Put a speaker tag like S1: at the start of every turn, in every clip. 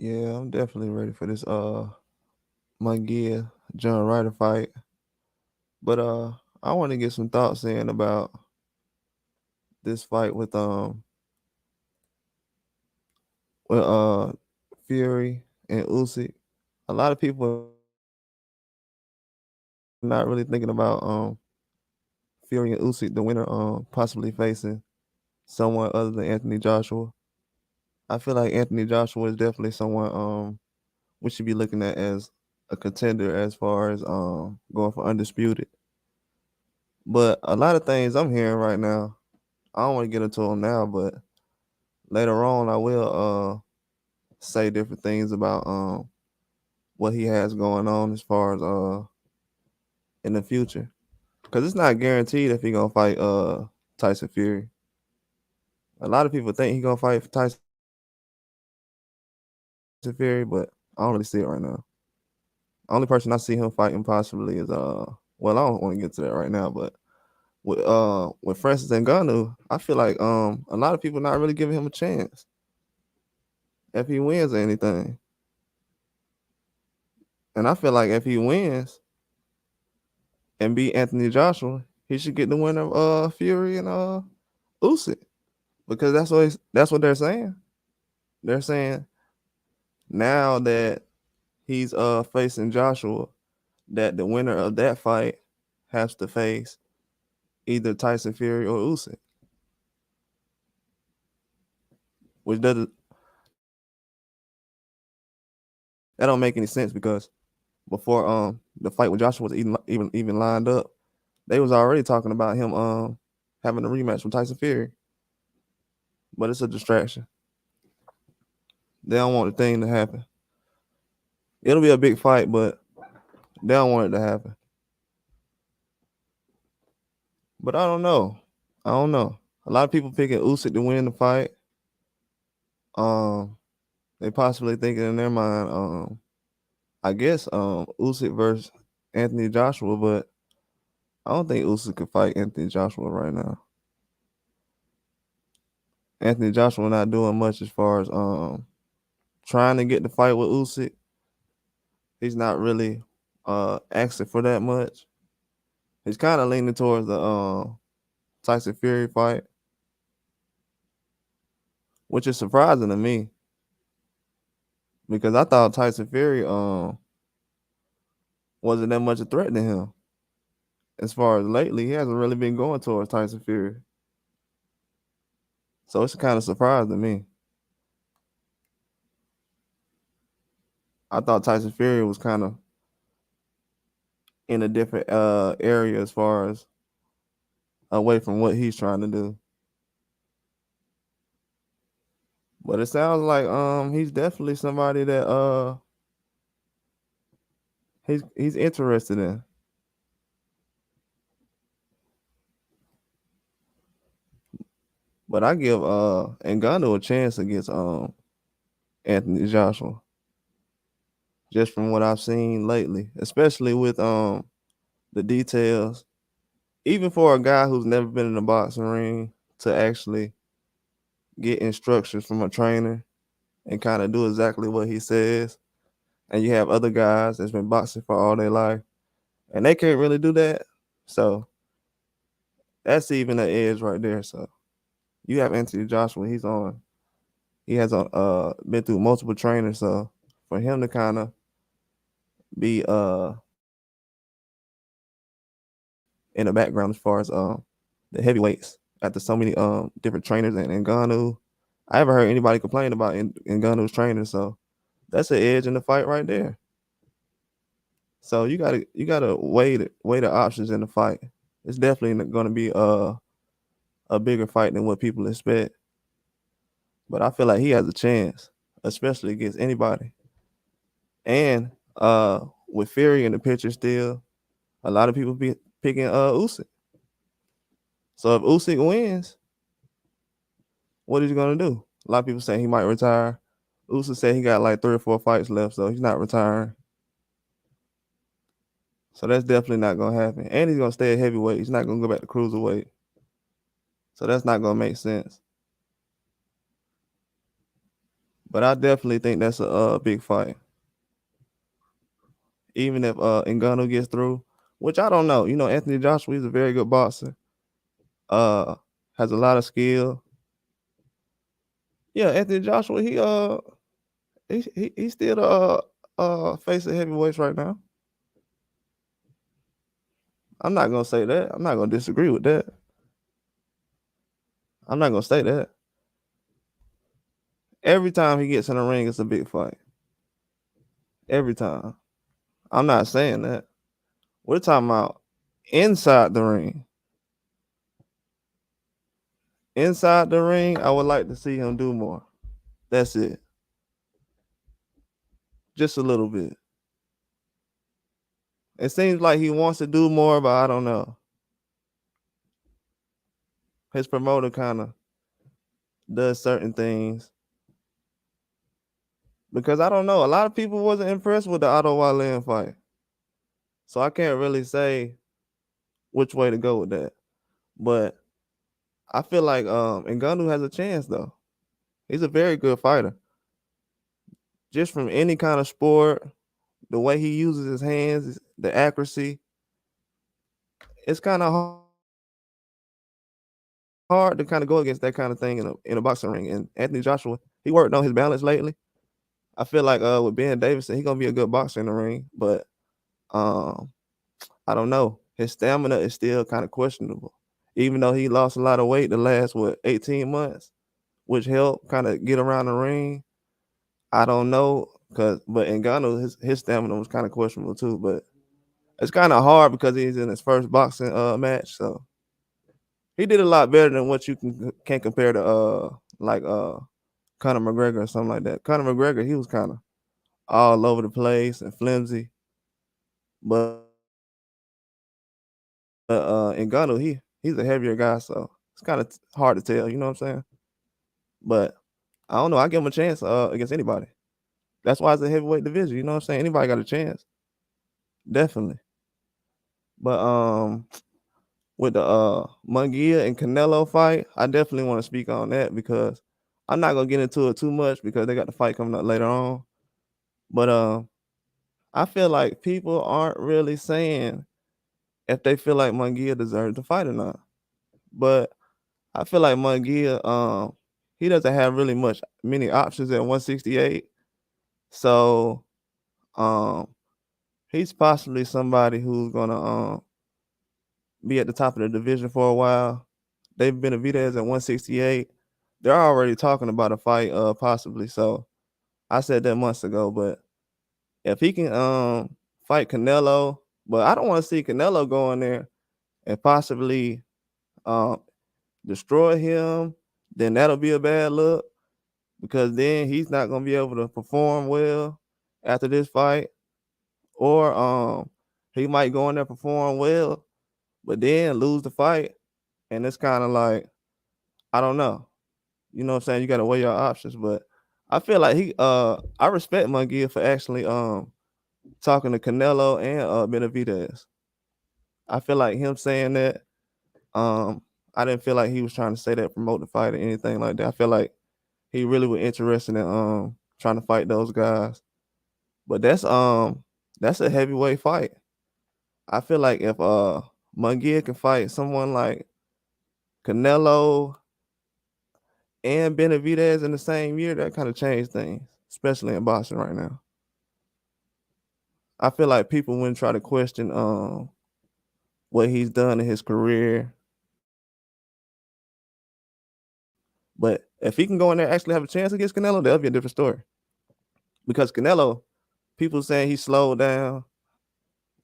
S1: Yeah, I'm definitely ready for this Munguia John Ryder fight. But I want to get some thoughts in about this fight with Fury and Usyk. A lot of people are not really thinking about Fury and Usyk, the winner possibly facing someone other than Anthony Joshua. I feel like Anthony Joshua is definitely someone we should be looking at as a contender as far as going for undisputed. But a lot of things I'm hearing right now, I don't want to get into them now, but later on I will say different things about what he has going on as far as in the future. Cause it's not guaranteed if he gonna fight Tyson Fury. A lot of people think he gonna fight Tyson Fury, but I don't really see it right now. Only person I see him fighting possibly is well, I don't want to get to that right now, but with Francis Ngannou, I feel like a lot of people not really giving him a chance if he wins or anything. And I feel like if he wins and beat Anthony Joshua, he should get the win of Fury and Usyk, because that's what they're saying. They're saying now that he's facing Joshua, that the winner of that fight has to face either Tyson Fury or Usyk, which doesn't that don't make any sense because before the fight with Joshua was even lined up, they was already talking about him having a rematch with Tyson Fury, but it's a distraction. They don't want the thing to happen. It'll be a big fight, but they don't want it to happen. But I don't know. I don't know. A lot of people picking Usyk to win the fight. Um, they possibly thinking in their mind, I guess Usyk versus Anthony Joshua, but I don't think Usyk could fight Anthony Joshua right now. Anthony Joshua not doing much as far as trying to get the fight with Usyk. He's not really asking for that much. He's kind of leaning towards the Tyson Fury fight, which is surprising to me because I thought Tyson Fury wasn't that much a threat to him. As far as lately, he hasn't really been going towards Tyson Fury, so it's kind of surprising to me. I thought Tyson Fury was kind of in a different area as far as away from what he's trying to do. But it sounds like he's definitely somebody that he's interested in. But I give Ngannou a chance against Anthony Joshua, just from what I've seen lately, especially with the details. Even for a guy who's never been in a boxing ring to actually get instructions from a trainer and kind of do exactly what he says, and you have other guys that's been boxing for all their life and they can't really do that. So that's even an edge right there. So you have Anthony Joshua, he has been through multiple trainers, so for him to kind of be in the background as far as the heavyweights after so many different trainers and Ngannou, I haven't heard anybody complain about Ngannou's trainer, so that's an edge in the fight right there. So you gotta weigh the options in the fight. It's definitely going to be a bigger fight than what people expect, but I feel like he has a chance, especially against anybody. And with Fury in the picture still, a lot of people be picking Usyk. So if Usyk wins, what is he gonna do? A lot of people say he might retire. Usyk said he got like 3 or 4 fights left, so he's not retiring. So that's definitely not gonna happen. And he's gonna stay at heavyweight. He's not gonna go back to cruiserweight. So that's not gonna make sense. But I definitely think that's a big fight. Even if Ngannou gets through, which I don't know. You know, Anthony Joshua, he's a very good boxer. Uh, has a lot of skill. Yeah, Anthony Joshua, he's still the face of heavyweights right now. I'm not gonna say that. I'm not gonna disagree with that. I'm not gonna say that. Every time he gets in the ring, it's a big fight. Every time. I'm not saying that. We're talking about inside the ring. Inside the ring, I would like to see him do more. That's it. Just a little bit. It seems like he wants to do more, but I don't know. His promoter kind of does certain things. Because I don't know. A lot of people wasn't impressed with the Otto Wallin fight. So I can't really say which way to go with that. But I feel like Ngannou has a chance though. He's a very good fighter. Just from any kind of sport, the way he uses his hands, the accuracy, it's kind of hard to kind of go against that kind of thing in a boxing ring. And Anthony Joshua, he worked on his balance lately. I feel like with Ben Davison, he's gonna be a good boxer in the ring, but um, I don't know. His stamina is still kind of questionable, even though he lost a lot of weight the last 18 months, which helped kind of get around the ring. I don't know, but Ngannou, his stamina was kind of questionable too. But it's kind of hard because he's in his first boxing match, so he did a lot better than what you can compare to like Conor McGregor or something like that. Conor McGregor, he was kind of all over the place and flimsy, but Ngannou, he's a heavier guy, so it's kind of hard to tell. You know what I'm saying? But I don't know. I give him a chance against anybody. That's why it's a heavyweight division. You know what I'm saying? Anybody got a chance, definitely. But with the Munguia and Canelo fight, I definitely want to speak on that because I'm not gonna get into it too much because they got the fight coming up later on. But I feel like people aren't really saying if they feel like Munguia deserves to fight or not. But I feel like Munguia, he doesn't have really many options at 168. So um he's possibly somebody who's gonna be at the top of the division for a while. They've been Benavidez at 168. They're already talking about a fight, possibly. So I said that months ago, but if he can fight Canelo, but I don't want to see Canelo go in there and possibly um destroy him, then that'll be a bad look because then he's not gonna be able to perform well after this fight. Or he might go in there perform well, but then lose the fight. And it's kind of like, I don't know. You know what I'm saying? You gotta weigh your options. But I feel like I respect Munguia for actually talking to Canelo and Benavidez. I feel like him saying that, I didn't feel like he was trying to say that to promote the fight or anything like that. I feel like he really was interested in trying to fight those guys. But that's a heavyweight fight. I feel like if Munguia can fight someone like Canelo and Benavidez in the same year, that kind of changed things, especially in boxing right now. I feel like people wouldn't try to question what he's done in his career. But if he can go in there and actually have a chance against Canelo, that'll be a different story. Because Canelo, people saying he slowed down.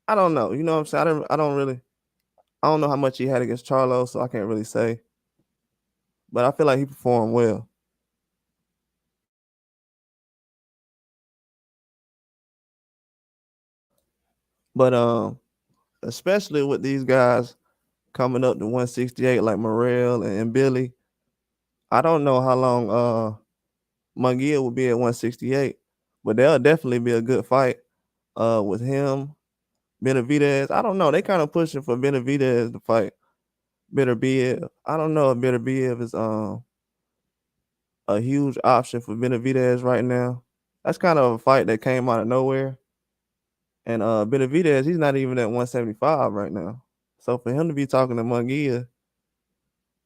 S1: I don't know. You know what I'm saying? I don't know how much he had against Charlo, so I can't really say. But I feel like he performed well. But especially with these guys coming up to 168 like Morrell and Billy, I don't know how long Munguia will be at 168, but there'll definitely be a good fight with him, Benavidez. I don't know. They kind of pushing for Benavidez to fight Beterbiev. I don't know if Beterbiev is a huge option for Benavidez right now. That's kind of a fight that came out of nowhere. And Benavidez, he's not even at 175 right now. So for him to be talking to Munguia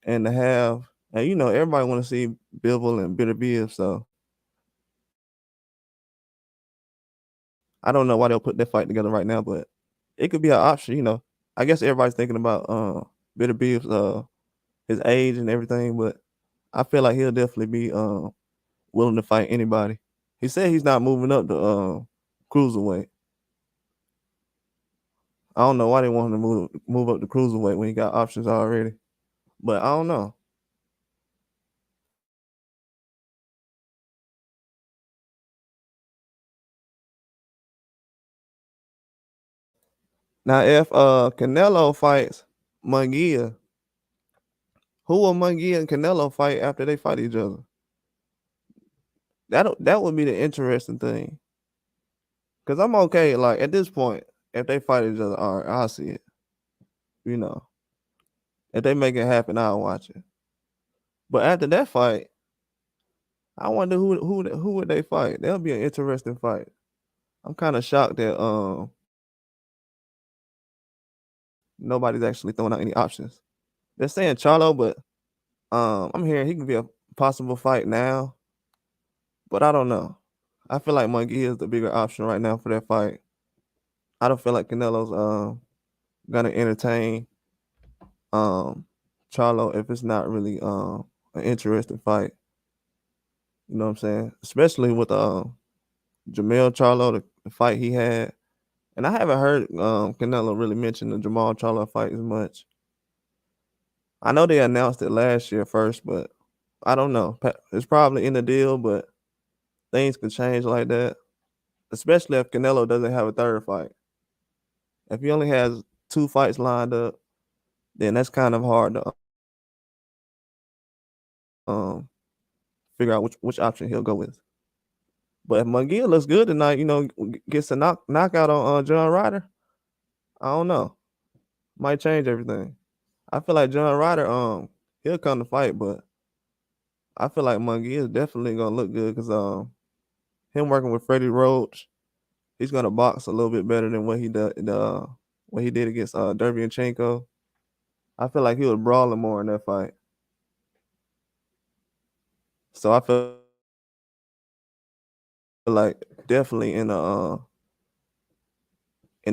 S1: and to have, and you know, everybody want to see Bivol and Benavidez, so I don't know why they'll put that fight together right now, but it could be an option, you know. I guess everybody's thinking about Benavidez, his age and everything, but I feel like he'll definitely be willing to fight anybody. He said he's not moving up the cruiserweight. I don't know why they want him to move up the cruiserweight when he got options already. But I don't know. Now if Canelo fights Munguia, who will Munguia and Canelo fight after they fight each other? That would be the interesting thing. Cause I'm okay, like at this point, if they fight each other, all right, I'll see it. You know. If they make it happen, I'll watch it. But after that fight, I wonder who would they fight? That'll be an interesting fight. I'm kind of shocked that nobody's actually throwing out any options. They're saying Charlo, but I'm hearing he can be a possible fight now. But I don't know. I feel like Munguia is the bigger option right now for that fight. I don't feel like Canelo's gonna entertain Charlo if it's not really an interesting fight. You know what I'm saying? Especially with Jamel Charlo, the fight he had. And I haven't heard Canelo really mention the Jamal Charlo fight as much. I know they announced it last year first, but I don't know. It's probably in the deal, but things could change like that. Especially if Canelo doesn't have a third fight. If he only has 2 fights lined up, then that's kind of hard to um, figure out which option he'll go with. But if Munguia looks good tonight, you know, gets a knockout on John Ryder, I don't know. Might change everything. I feel like John Ryder, he'll come to fight, but I feel like Munguia is definitely gonna look good because him working with Freddie Roach, he's gonna box a little bit better than what he did against Derevyanchenko. I feel like he was brawling more in that fight. So I feel like definitely in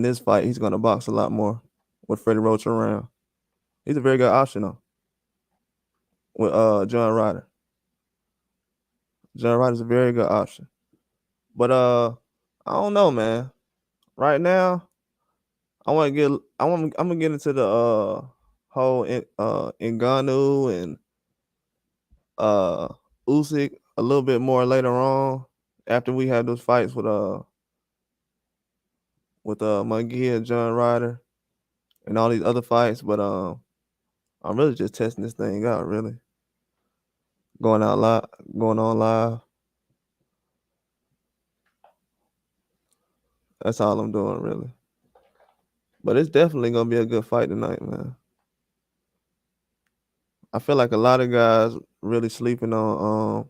S1: this fight, he's gonna box a lot more with Freddie Roach around. He's a very good option though with John Ryder. John Ryder's a very good option. But I don't know, man. Right now, I'm gonna get into the whole Ngannou and uh Usyk a little bit more later on after we have those fights with Munguia and John Ryder and all these other fights. But I'm really just testing this thing out, really. Going out live, going on live. That's all I'm doing, really. But it's definitely gonna be a good fight tonight, man. I feel like a lot of guys really sleeping on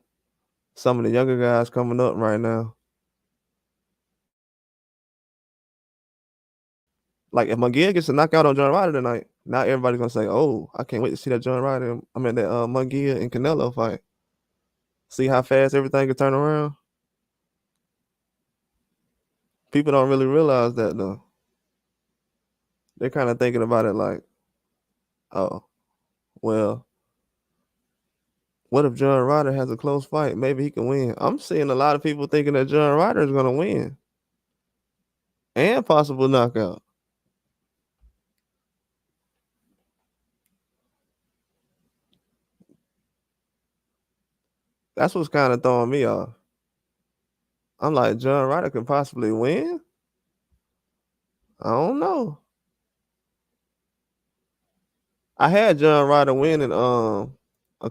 S1: some of the younger guys coming up right now. Like if Munguia gets a knockout on John Ryder tonight, now everybody's gonna say, "Oh, I can't wait to see that John Ryder. I mean that Munguia and Canelo fight. See how fast everything can turn around." People don't really realize that though. They're kind of thinking about it like, "Oh, well, what if John Ryder has a close fight? Maybe he can win." I'm seeing a lot of people thinking that John Ryder is gonna win and possible knockout. That's what's kind of throwing me off. I'm like, John Ryder could possibly win. I don't know. I had John Ryder winning a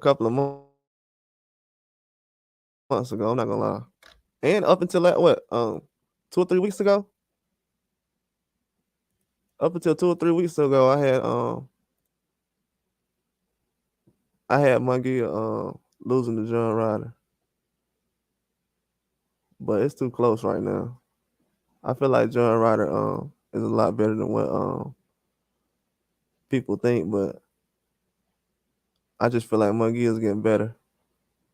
S1: couple of months ago. I'm not gonna lie, and up until that 2 or 3 weeks ago. Up until 2 or 3 weeks ago, I had Munguia losing to John Ryder, but it's too close right now. I feel like John Ryder is a lot better than what people think, but I just feel like Munguia is getting better.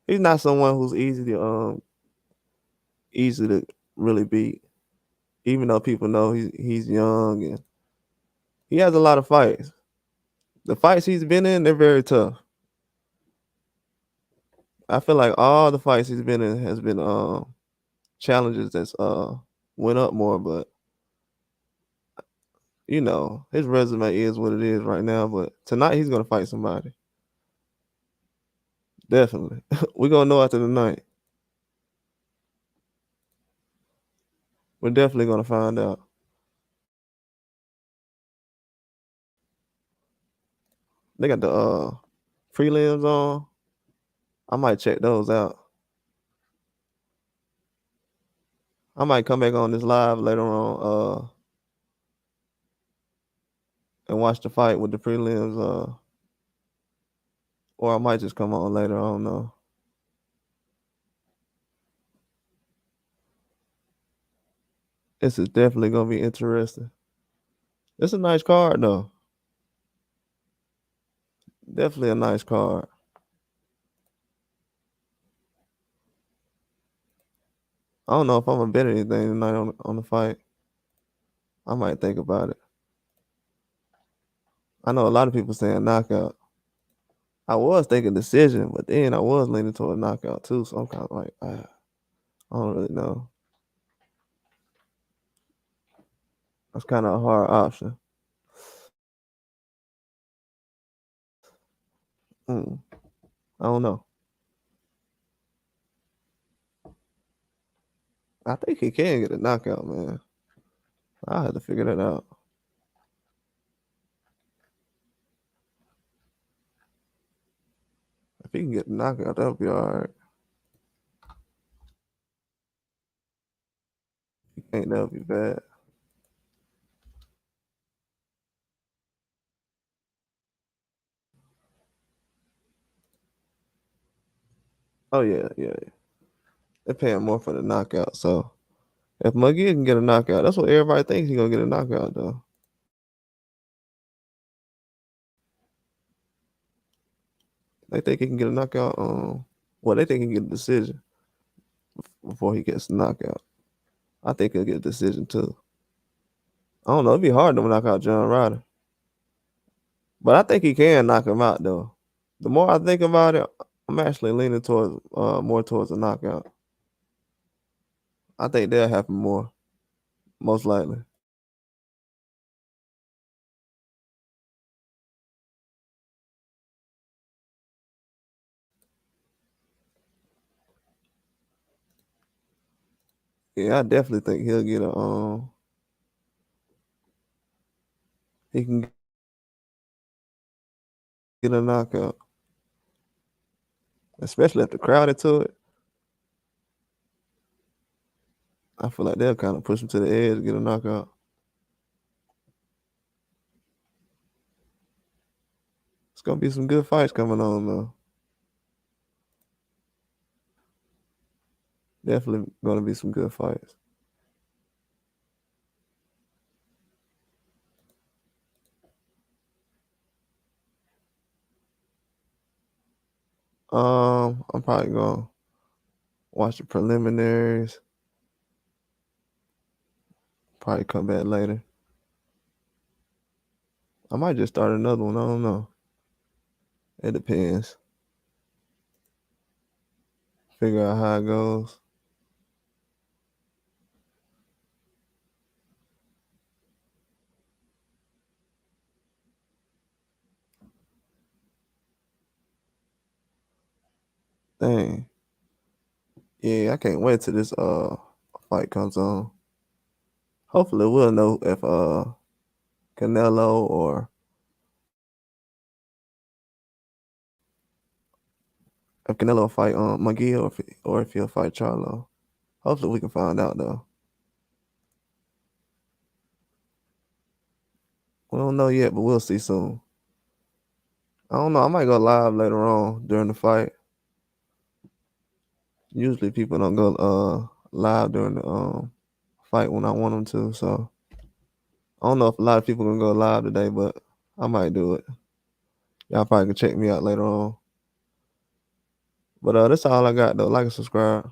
S1: He's not someone who's easy to really beat, even though people know he's young and he has a lot of fights. The fights he's been in, they're very tough. I feel like all the fights he's been in has been challenges that's went up more, but you know, his resume is what it is right now. But tonight he's gonna fight somebody. Definitely. We're gonna know after the night. We're definitely gonna find out. They got the prelims on. I might check those out. I might come back on this live later on and watch the fight with the prelims or I might just come on later. I don't know. This is definitely gonna be interesting. It's a nice card though. Definitely a nice card. I don't know if I'm gonna bet anything tonight on the fight. I might think about it. I know a lot of people saying knockout. I was thinking decision, but then I was leaning toward knockout too. So I'm kind of like, I don't really know. That's kind of a hard option. I don't know. I think he can get a knockout, man. I had to figure that out. If he can get a knockout, that'll be all right. If he can't, that'll be bad. Oh yeah. They're paying more for the knockout. So if Munguia can get a knockout, that's what everybody thinks he's gonna get a knockout though. They think he can get a knockout. Well, they think he can get a decision before he gets a knockout. I think he'll get a decision too. I don't know. It'd be hard to knock out John Ryder, but I think he can knock him out though. The more I think about it, I'm actually leaning towards more towards a knockout. I think that'll happen more, most likely. Yeah, I definitely think he'll get a he can get a knockout, especially if the crowd into it. I feel like they'll kind of push him to the edge to get a knockout. It's gonna be some good fights coming on though. Definitely gonna be some good fights. I'm probably gonna watch the preliminaries. Probably come back later. I might just start another one. I don't know. It depends. Figure out how it goes. Dang. Yeah, I can't wait till this fight comes on. Hopefully we'll know if Canelo or if Canelo will fight Munguia or if he'll fight Charlo. Hopefully we can find out though. We don't know yet, but we'll see soon. I don't know. I might go live later on during the fight. Usually people don't go live during the fight when I want them to. So I don't know if a lot of people gonna go live today, but I might do it. Y'all probably can check me out later on. But that's all I got though. Like and subscribe.